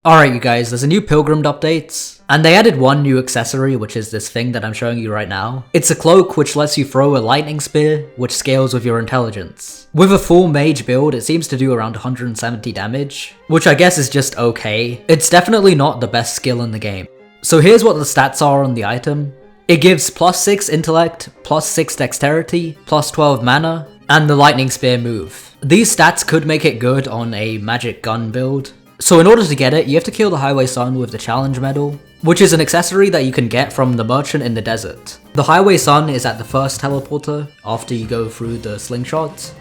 Alright you guys, there's a new Pilgrammed update, and they added one new accessory, which is this thing that I'm showing you right now. It's a cloak which lets you throw a lightning spear, which scales with your intelligence. With a full mage build, it seems to do around 170 damage, which I guess is just okay. It's definitely not the best skill in the game. So here's what the stats are on the item. It gives plus 6 intellect, plus 6 dexterity, plus 12 mana, and the lightning spear move. These stats could make it good on a magic gun build. So in order to get it, you have to kill the Highway Sun with the Challenge Medal, which is an accessory that you can get from the merchant in the desert. The Highway Sun is at the first teleporter after you go through the slingshot.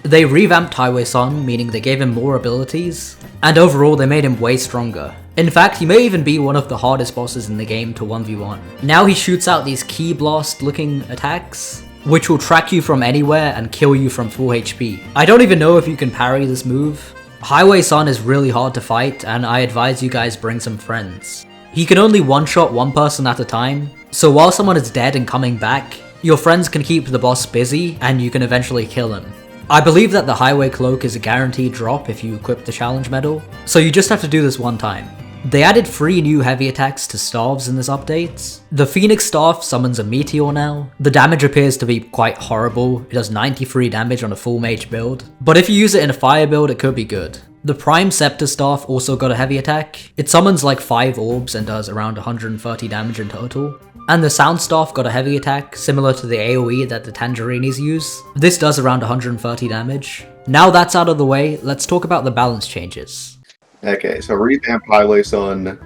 They revamped Highway Sun, meaning they gave him more abilities, and overall they made him way stronger. In fact, he may even be one of the hardest bosses in the game to 1v1. Now he shoots out these key blast looking attacks, which will track you from anywhere and kill you from full HP. I don't even know if you can parry this move. Highway Sun is really hard to fight, and I advise you guys bring some friends. He can only one-shot one person at a time, so while someone is dead and coming back, your friends can keep the boss busy and you can eventually kill him. I believe that the Highway Cloak is a guaranteed drop if you equip the Challenge Medal, so you just have to do this one time. They added 3 new heavy attacks to staves in this update. The Phoenix Staff summons a meteor now. The damage appears to be quite horrible. It does 93 damage on a full mage build, but if you use it in a fire build it could be good. The Prime Scepter Staff also got a heavy attack. It summons like 5 orbs and does around 130 damage in total. And the Sound Staff got a heavy attack, similar to the AoE that the Tangerinis use. This does around 130 damage. Now that's out of the way, let's talk about the balance changes. Okay, so revamp Highway Sun.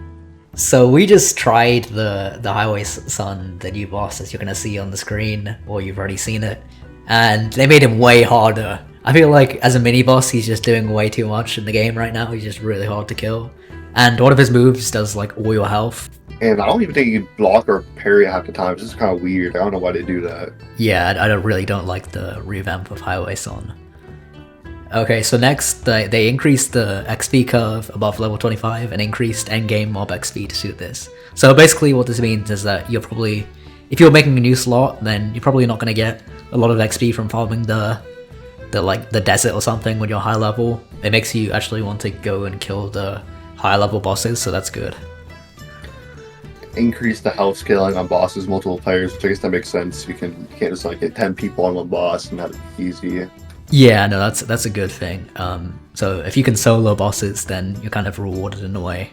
So we just tried the Highway Sun, the new boss, as you're gonna see on the screen, or you've already seen it, and they made him way harder. I feel like as a mini boss, he's just doing way too much in the game right now. He's just really hard to kill, and one of his moves does like all your health. And I don't even think you can block or parry half the time. It's just kind of weird. I don't know why they do that. Yeah, I really don't like the revamp of Highway Sun. Okay, so next, they increased the XP curve above level 25 and increased endgame mob XP to suit this. So basically what this means is that you're probably, if you're making a new slot, then you're probably not going to get a lot of XP from farming the desert or something when you're high level. It makes you actually want to go and kill the higher level bosses, so that's good. Increase the health scaling on bosses, multiple players, which I guess that makes sense. You can't just like get 10 people on one boss and have it easy. Yeah, no, that's a good thing. So if you can solo bosses, then you're kind of rewarded in a way.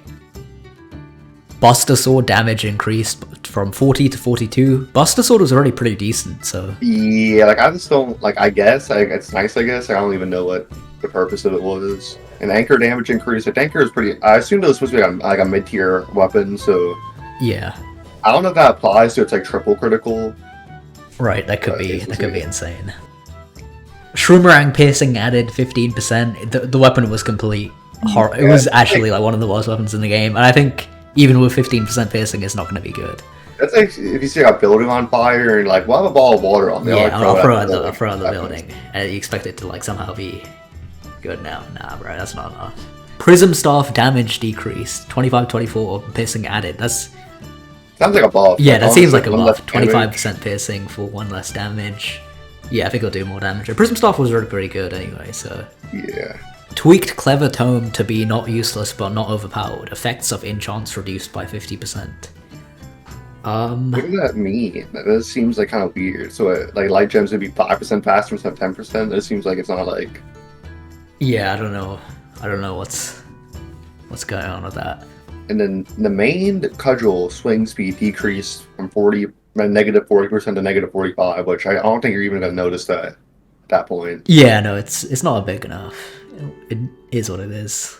Buster Sword damage increased from 40 to 42. Buster Sword was already pretty decent, so... Yeah, like I just don't, like I guess, it's nice I guess. I don't even know what the purpose of it was. And anchor damage increased. Like, anchor is pretty... I assumed it was supposed to be like a mid-tier weapon, so... Yeah. I don't know if that applies to it's like triple critical. Right, that could be insane. Shroomerang piercing added 15%. The weapon was complete. It was actually like one of the worst weapons in the game, and I think even with 15% piercing, it's not going to be good. That's like if you see a building on fire and like, we'll have a ball of water on there. Yeah, I'll throw it at the building, and you expect it to like somehow be good now. Nah, bro, that's not enough. Prism Staff damage decreased. 25-24 piercing added. That's sounds like a buff. Yeah, that seems like a buff. 25% piercing for 1 less damage. Yeah, I think it'll do more damage. Prism Staff was already pretty good anyway, so... Yeah. Tweaked Clever Tome to be not useless but not overpowered. Effects of enchants reduced by 50%. What does that mean? That seems like kind of weird. So like light gems would be 5% faster instead of 10%? It seems like it's not like... Yeah, I don't know. I don't know what's going on with that. And then the main cudgel swing speed decreased from negative 40% to negative 45, which I don't think you're even going to notice that at that point. Yeah, no, it's not big enough. It is what it is.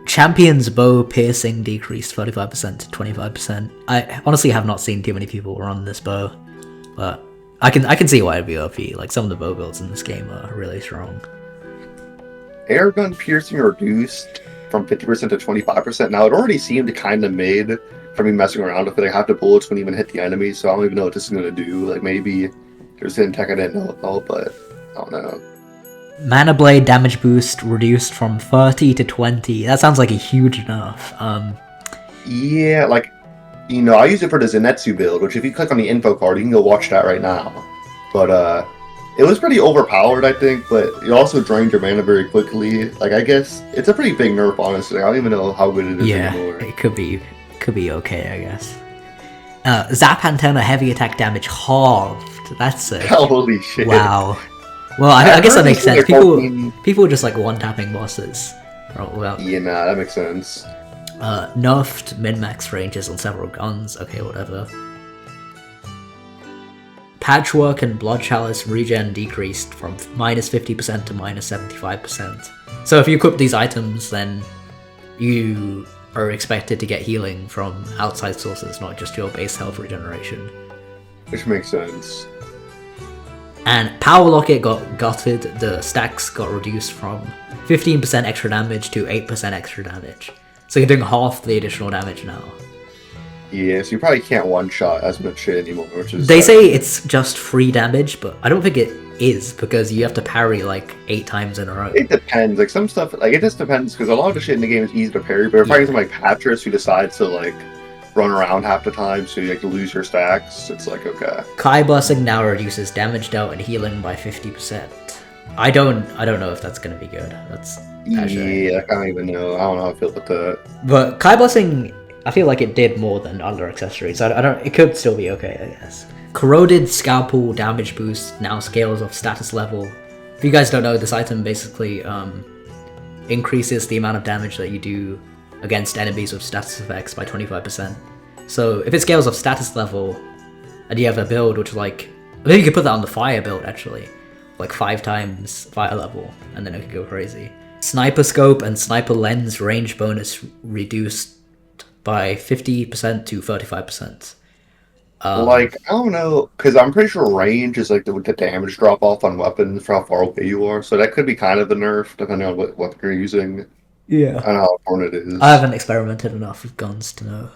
Champion's Bow piercing decreased 35% to 25%. I honestly have not seen too many people run this bow, but I can see why it'd be OP. Like, some of the bow builds in this game are really strong. Airgun piercing reduced from 50% to 25%. Now, it already seemed kind of mid for me messing around with it. Like, half the bullets wouldn't even hit the enemy, so I don't even know what this is going to do. Like, maybe there's hidden tech I didn't know about, but I don't know. Mana Blade damage boost reduced from 30 to 20. That sounds like a huge enough. Yeah, like, you know, I use it for the Zenitsu build, which if you click on the info card, you can go watch that right now. But It was pretty overpowered, I think, but it also drained your mana very quickly. Like, I guess it's a pretty big nerf, honestly. I don't even know how good it is Yeah, anymore. it could be okay, I guess. Zap Antenna heavy attack damage halved. That's sick. Holy shit. Wow. Well, I guess that makes sense. Talking... People just like one-tapping bosses. Well, yeah, nah, that makes sense. Nerfed min-max ranges on several guns. Okay, whatever. Patchwork and Blood Chalice regen decreased from minus 50% to minus 75%. So if you equip these items, then you are expected to get healing from outside sources, not just your base health regeneration. Which makes sense. And Power Locket got gutted, the stacks got reduced from 15% extra damage to 8% extra damage. So you're doing half the additional damage now. Yeah, so you probably can't one-shot as much shit anymore, which is... They say it's just free damage, but I don't think it is, because you have to parry like 8 times in a row. It depends. Like, some stuff... Like, it just depends, because a lot of the shit in the game is easy to parry, but if you're fighting something like Patras who decides to, like, run around half the time, so you, like, lose your stacks, it's like, okay. Kai Blessing now reduces damage dealt and healing by 50%. I don't know if that's gonna be good. That's... Actually, yeah, I don't even know. I don't know how I feel about that. But Kai Blessing... I feel like it did more than other accessories. I don't. It could still be okay, I guess. Corroded Scalpel damage boost now scales off status level. If you guys don't know, this item basically increases the amount of damage that you do against enemies with status effects by 25%. So if it scales off status level, and you have a build which like, maybe you could put that on the fire build actually, like 5 times fire level, and then it could go crazy. Sniper Scope and Sniper Lens range bonus reduced by 50% to 35%. Like, I don't know, because I'm pretty sure range is like the damage drop off on weapons for how far away you are, so that could be kind of the nerf, depending on what weapon you're using. Yeah. I don't know how important it is. I haven't experimented enough with guns to know.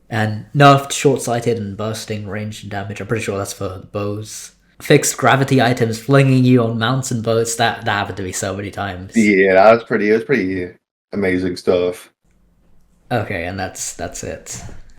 And nerfed short-sighted and bursting range and damage, I'm pretty sure that's for bows. Fixed gravity items flinging you on mounts and boats, that happened to me so many times. Yeah, it was pretty amazing stuff. Okay, and that's it.